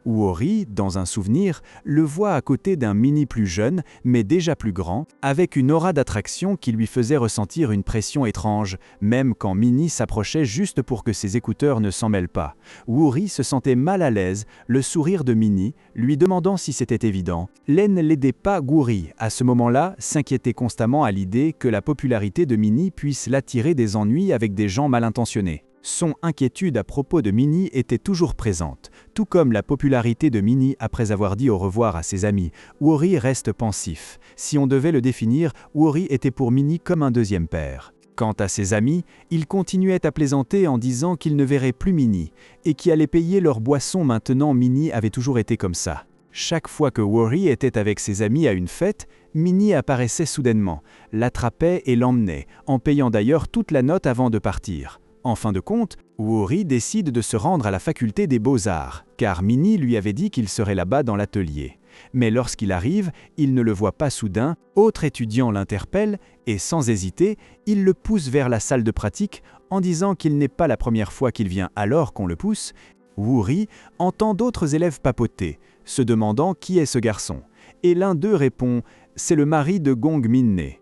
Wori, dans un souvenir, le voit à côté d'un Minnie plus jeune, mais déjà plus grand, avec une aura d'attraction qui lui faisait ressentir une pression étrange, même quand Minnie s'approchait juste pour que ses écouteurs ne s'en mêlent pas. Wori se sentait mal à l'aise, le sourire de Minnie, lui demandant si c'était évident. L'aine l'aidait pas. Wori, à ce moment-là, s'inquiétait constamment à l'idée que la popularité de Minnie puisse l'attirer des ennuis avec des gens mal intentionnés. Son inquiétude à propos de Minnie était toujours présente, tout comme la popularité de Minnie après avoir dit au revoir à ses amis. Wori reste pensif. Si on devait le définir, Wori était pour Minnie comme un deuxième père. Quant à ses amis, il continuait à plaisanter en disant qu'il ne verrait plus Minnie et qu'il allait payer leur boisson maintenant. Minnie avait toujours été comme ça. Chaque fois que Wori était avec ses amis à une fête, Minnie apparaissait soudainement, l'attrapait et l'emmenait, en payant d'ailleurs toute la note avant de partir. En fin de compte, Wori décide de se rendre à la faculté des beaux-arts, car Minnie lui avait dit qu'il serait là-bas dans l'atelier. Mais lorsqu'il arrive, il ne le voit pas soudain, autre étudiant l'interpelle et sans hésiter, il le pousse vers la salle de pratique en disant qu'il n'est pas la première fois qu'il vient. Alors qu'on le pousse, Wori entend d'autres élèves papoter, se demandant qui est ce garçon. Et l'un d'eux répond « C'est le mari de Gong Min-ne ».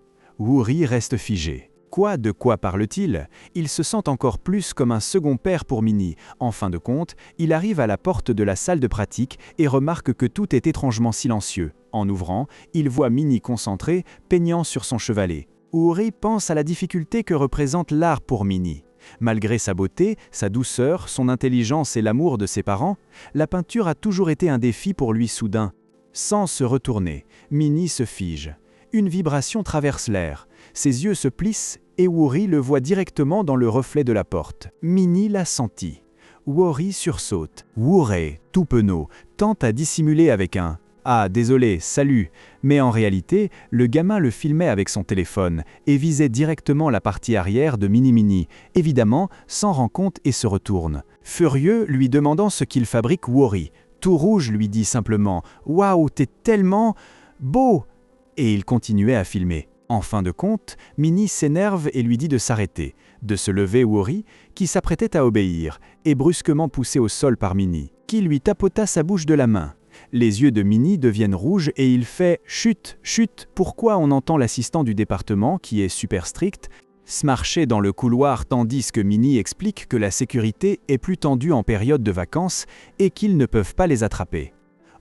Wori reste figé. De quoi parle-t-il? Il se sent encore plus comme un second père pour Minnie. En fin de compte, il arrive à la porte de la salle de pratique et remarque que tout est étrangement silencieux. En ouvrant, il voit Minnie concentrée, peignant sur son chevalet. Wori pense à la difficulté que représente l'art pour Minnie. Malgré sa beauté, sa douceur, son intelligence et l'amour de ses parents, la peinture a toujours été un défi pour lui. Soudain, sans se retourner, Minnie se fige. Une vibration traverse l'air. Ses yeux se plissent et Wori le voit directement dans le reflet de la porte. Minnie l'a senti. Wori sursaute. Wori, tout penaud, tente à dissimuler avec un « Ah, désolé, salut !» Mais en réalité, le gamin le filmait avec son téléphone et visait directement la partie arrière de Minnie. Évidemment, s'en rend compte et se retourne. Furieux, lui demandant ce qu'il fabrique, Wori, tout rouge, lui dit simplement « Waouh, t'es tellement beau !» Et il continuait à filmer. En fin de compte, Minnie s'énerve et lui dit de s'arrêter, de se lever. Wori, qui s'apprêtait à obéir, est brusquement poussé au sol par Minnie, qui lui tapota sa bouche de la main. Les yeux de Minnie deviennent rouges et il fait « Chut, chut !» Pourquoi on entend l'assistant du département, qui est super strict, Se marcher dans le couloir tandis que Minnie explique que la sécurité est plus tendue en période de vacances et qu'ils ne peuvent pas les attraper.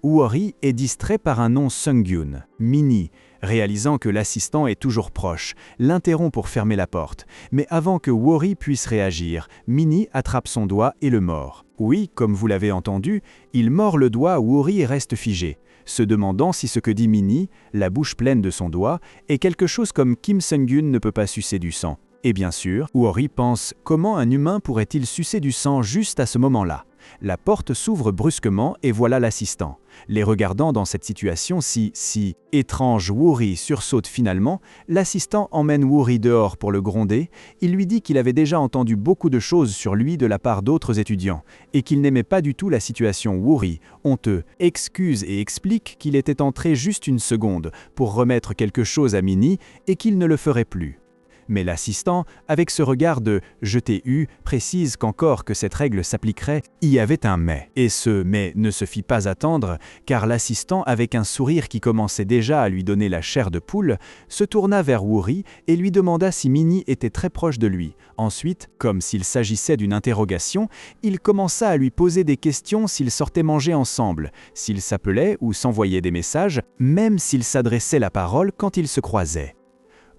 Woori est distrait par un nom Sung-gyun. Minnie, réalisant que l'assistant est toujours proche, l'interrompt pour fermer la porte. Mais avant que Woori puisse réagir, Minnie attrape son doigt et le mord. Oui, comme vous l'avez entendu, il mord le doigt où Woori reste figé, se demandant si ce que dit Minnie, la bouche pleine de son doigt, est quelque chose comme Kim Sung-gyun ne peut pas sucer du sang. Et bien sûr, Woori pense comment un humain pourrait-il sucer du sang juste à ce moment-là. La porte s'ouvre brusquement et voilà l'assistant. Les regardant dans cette situation si étrange, Woori sursaute finalement. L'assistant emmène Woori dehors pour le gronder. Il lui dit qu'il avait déjà entendu beaucoup de choses sur lui de la part d'autres étudiants et qu'il n'aimait pas du tout la situation. Woori, honteux, excuse et explique qu'il était entré juste une seconde pour remettre quelque chose à Minnie et qu'il ne le ferait plus. Mais l'assistant, avec ce regard de « je t'ai eu », précise qu'encore que cette règle s'appliquerait, y avait un « mais ». Et ce « mais » ne se fit pas attendre, car l'assistant, avec un sourire qui commençait déjà à lui donner la chair de poule, se tourna vers Woori et lui demanda si Minnie était très proche de lui. Ensuite, comme s'il s'agissait d'une interrogation, il commença à lui poser des questions s'ils sortaient manger ensemble, s'ils s'appelaient ou s'envoyaient des messages, même s'ils s'adressaient la parole quand ils se croisaient.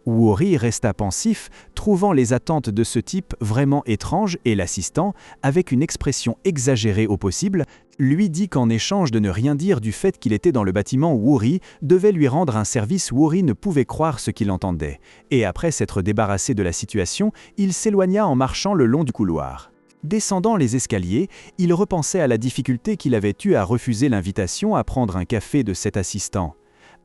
Woori resta pensif, trouvant les attentes de ce type vraiment étranges et l'assistant, avec une expression exagérée au possible, lui dit qu'en échange de ne rien dire du fait qu'il était dans le bâtiment où Woori devait lui rendre un service, Woori ne pouvait croire ce qu'il entendait. Et après s'être débarrassé de la situation, il s'éloigna en marchant le long du couloir. Descendant les escaliers, il repensait à la difficulté qu'il avait eue à refuser l'invitation à prendre un café de cet assistant.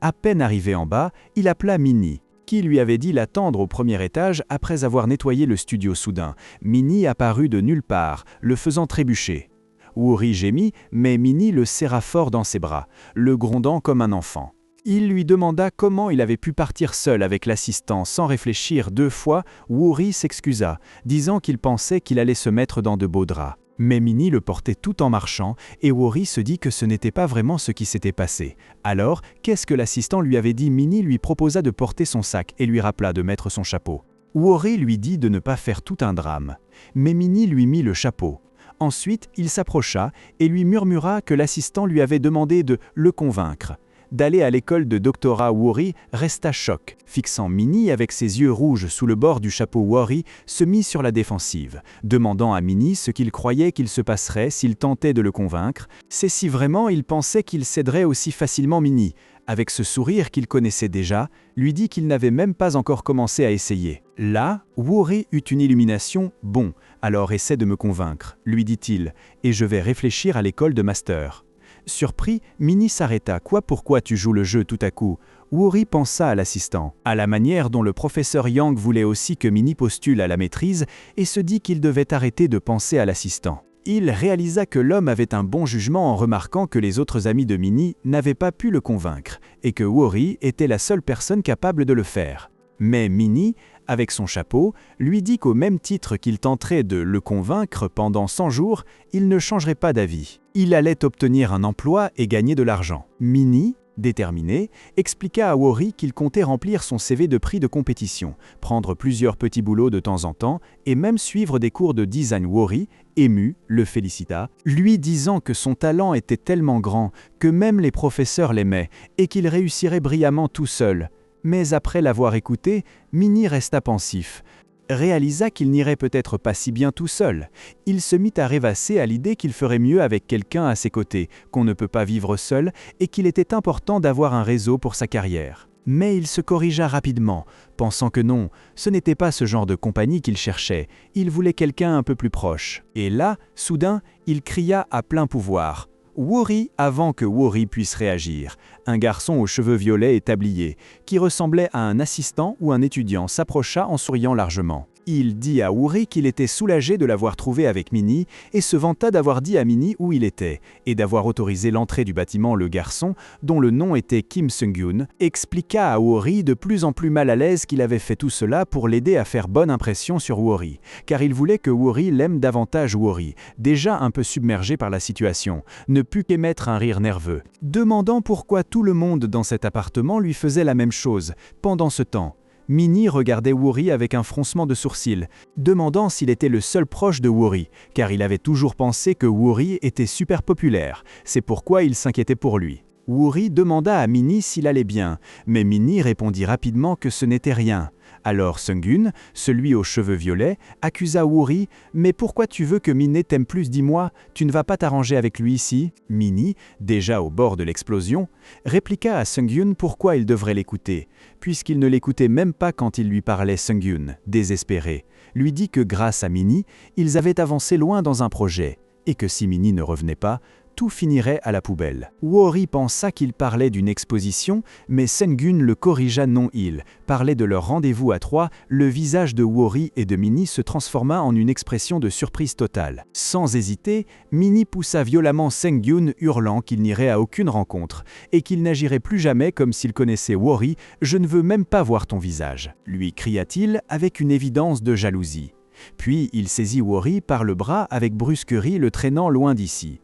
À peine arrivé en bas, il appela Minnie, qui lui avait dit l'attendre au premier étage après avoir nettoyé le studio soudain. Minnie apparut de nulle part, le faisant trébucher. Woori gémit, mais Minnie le serra fort dans ses bras, le grondant comme un enfant. Il lui demanda comment il avait pu partir seul avec l'assistant sans réfléchir 2 fois. Woori s'excusa, disant qu'il pensait qu'il allait se mettre dans de beaux draps. Mais Minnie le portait tout en marchant et Woori se dit que ce n'était pas vraiment ce qui s'était passé. Alors, qu'est-ce que l'assistant lui avait dit? Minnie lui proposa de porter son sac et lui rappela de mettre son chapeau. Woori lui dit de ne pas faire tout un drame. Mais Minnie lui mit le chapeau. Ensuite, il s'approcha et lui murmura que l'assistant lui avait demandé de le convaincre d'aller à l'école de doctorat. Woori resta choc, fixant Minnie avec ses yeux rouges sous le bord du chapeau. Woori se mit sur la défensive, demandant à Minnie ce qu'il croyait qu'il se passerait s'il tentait de le convaincre. C'est si vraiment il pensait qu'il céderait aussi facilement. Minnie, avec ce sourire qu'il connaissait déjà, lui dit qu'il n'avait même pas encore commencé à essayer. Là, Woori eut une illumination. « Bon, alors essaie de me convaincre », lui dit-il, « et je vais réfléchir à l'école de master ». Surpris, Minnie s'arrêta. « Quoi, pourquoi tu joues le jeu tout à coup ?» Woori pensa à l'assistant, à la manière dont le professeur Yang voulait aussi que Minnie postule à la maîtrise et se dit qu'il devait arrêter de penser à l'assistant. Il réalisa que l'homme avait un bon jugement en remarquant que les autres amis de Minnie n'avaient pas pu le convaincre et que Woori était la seule personne capable de le faire. Mais Minnie, avec son chapeau, lui dit qu'au même titre qu'il tenterait de le convaincre pendant 100 jours, il ne changerait pas d'avis. Il allait obtenir un emploi et gagner de l'argent. Minnie, déterminé, expliqua à Woori qu'il comptait remplir son CV de prix de compétition, prendre plusieurs petits boulots de temps en temps et même suivre des cours de design. Woori, ému, le félicita, lui disant que son talent était tellement grand que même les professeurs l'aimaient et qu'il réussirait brillamment tout seul. Mais après l'avoir écouté, Minnie resta pensif. Réalisa qu'il n'irait peut-être pas si bien tout seul. Il se mit à rêvasser à l'idée qu'il ferait mieux avec quelqu'un à ses côtés, qu'on ne peut pas vivre seul et qu'il était important d'avoir un réseau pour sa carrière. Mais il se corrigea rapidement, pensant que non, ce n'était pas ce genre de compagnie qu'il cherchait, il voulait quelqu'un un peu plus proche. Et là, soudain, il cria à plein pouvoir. Woori avant que Woori puisse réagir. Un garçon aux cheveux violets et tablier, qui ressemblait à un assistant ou un étudiant, s'approcha en souriant largement. Il dit à Woori qu'il était soulagé de l'avoir trouvé avec Minnie et se vanta d'avoir dit à Minnie où il était et d'avoir autorisé l'entrée du bâtiment. Le garçon, dont le nom était Kim Sung-gyun, expliqua à Woori de plus en plus mal à l'aise qu'il avait fait tout cela pour l'aider à faire bonne impression sur Woori, car il voulait que Woori l'aime davantage. Woori, déjà un peu submergé par la situation, ne put qu'émettre un rire nerveux, demandant pourquoi tout le monde dans cet appartement lui faisait la même chose. Pendant ce temps, Minnie regardait Woori avec un froncement de sourcils, demandant s'il était le seul proche de Woori, car il avait toujours pensé que Woori était super populaire, c'est pourquoi il s'inquiétait pour lui. Woori demanda à Minnie s'il allait bien, mais Minnie répondit rapidement que ce n'était rien. Alors Sungun, celui aux cheveux violets, accusa Woori « Mais pourquoi tu veux que Minnie t'aime plus, dis-moi, tu ne vas pas t'arranger avec lui ici ?» Minnie, déjà au bord de l'explosion, répliqua à Sungun pourquoi il devrait l'écouter, puisqu'il ne l'écoutait même pas quand il lui parlait. Sungun, désespéré, lui dit que grâce à Minnie, ils avaient avancé loin dans un projet, et que si Minnie ne revenait pas, tout finirait à la poubelle. Woori pensa qu'il parlait d'une exposition, mais Sungun le corrigea. Non, il parlait de leur rendez-vous à trois. Le visage de Woori et de Minnie se transforma en une expression de surprise totale. Sans hésiter, Minnie poussa violemment Sungun, hurlant qu'il n'irait à aucune rencontre, et qu'il n'agirait plus jamais comme s'il connaissait Woori. « Je ne veux même pas voir ton visage », lui cria-t-il avec une évidence de jalousie. Puis il saisit Woori par le bras avec brusquerie, le traînant loin d'ici.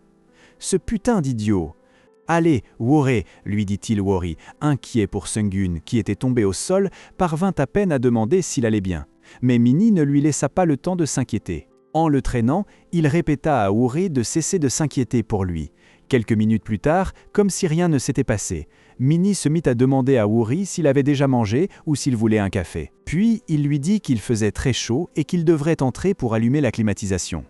Ce putain d'idiot !»« Allez, Woori, lui dit-il. Woori, inquiet pour Sungun, qui était tombé au sol, parvint à peine à demander s'il allait bien. Mais Minnie ne lui laissa pas le temps de s'inquiéter. En le traînant, il répéta à Woori de cesser de s'inquiéter pour lui. Quelques minutes plus tard, comme si rien ne s'était passé, Minnie se mit à demander à Woori s'il avait déjà mangé ou s'il voulait un café. Puis il lui dit qu'il faisait très chaud et qu'il devrait entrer pour allumer la climatisation.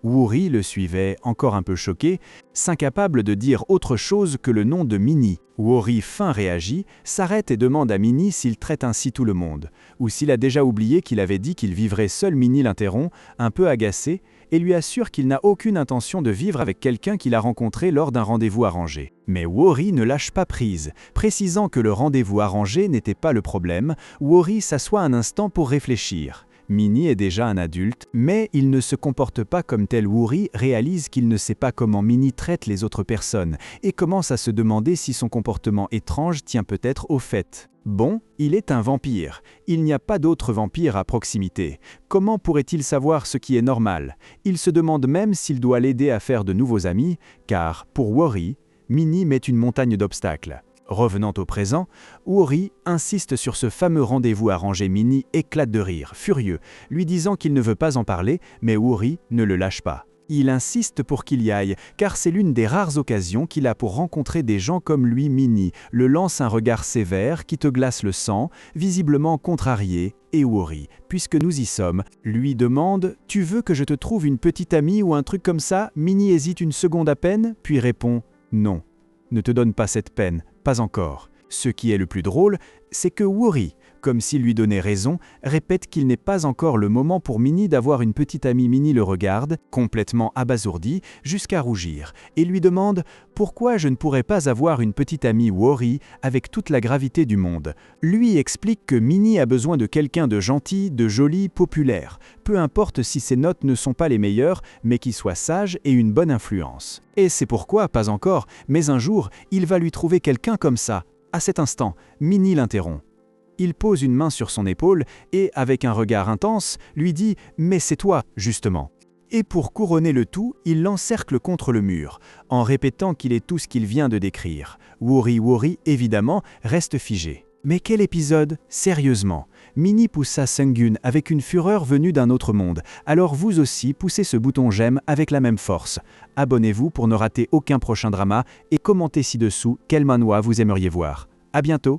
Woori le suivait, encore un peu choqué, s'incapable de dire autre chose que le nom de Minnie. Woori fin réagit, s'arrête et demande à Minnie s'il traite ainsi tout le monde, ou s'il a déjà oublié qu'il avait dit qu'il vivrait seul. Minnie l'interrompt, un peu agacé, et lui assure qu'il n'a aucune intention de vivre avec quelqu'un qu'il a rencontré lors d'un rendez-vous arrangé. Mais Woori ne lâche pas prise, précisant que le rendez-vous arrangé n'était pas le problème. Woori s'assoit un instant pour réfléchir. Minnie est déjà un adulte, mais il ne se comporte pas comme tel. Woori réalise qu'il ne sait pas comment Minnie traite les autres personnes et commence à se demander si son comportement étrange tient peut-être au fait. Bon, il est un vampire. Il n'y a pas d'autre vampire à proximité. Comment pourrait-il savoir ce qui est normal? Il se demande même s'il doit l'aider à faire de nouveaux amis, car, pour Woori, Minnie met une montagne d'obstacles. Revenant au présent, Woori insiste sur ce fameux rendez-vous arrangé. Minnie éclate de rire, furieux, lui disant qu'il ne veut pas en parler, mais Woori ne le lâche pas. Il insiste pour qu'il y aille, car c'est l'une des rares occasions qu'il a pour rencontrer des gens comme lui. Minnie le lance un regard sévère qui te glace le sang, visiblement contrarié, et Woori, puisque nous y sommes, lui demande « Tu veux que je te trouve une petite amie ou un truc comme ça ?» Minnie hésite une seconde à peine, puis répond « Non, ne te donne pas cette peine. Pas encore. » Ce qui est le plus drôle, c'est que Woori, comme s'il lui donnait raison, répète qu'il n'est pas encore le moment pour Minnie d'avoir une petite amie. Minnie le regarde, complètement abasourdi, jusqu'à rougir, et lui demande « Pourquoi je ne pourrais pas avoir une petite amie ?» Woori, avec toute la gravité du monde, lui explique que Minnie a besoin de quelqu'un de gentil, de joli, populaire, peu importe si ses notes ne sont pas les meilleures, mais qui soit sage et une bonne influence. Et c'est pourquoi, pas encore, mais un jour, il va lui trouver quelqu'un comme ça. À cet instant, Minnie l'interrompt. Il pose une main sur son épaule et, avec un regard intense, lui dit « Mais c'est toi, justement !» Et pour couronner le tout, il l'encercle contre le mur, en répétant qu'il est tout ce qu'il vient de décrire. Woori, évidemment, reste figé. Mais quel épisode, sérieusement! Minnie poussa Sungun avec une fureur venue d'un autre monde. Alors vous aussi, poussez ce bouton j'aime avec la même force. Abonnez-vous pour ne rater aucun prochain drama et commentez ci-dessous quel manhwa vous aimeriez voir. À bientôt!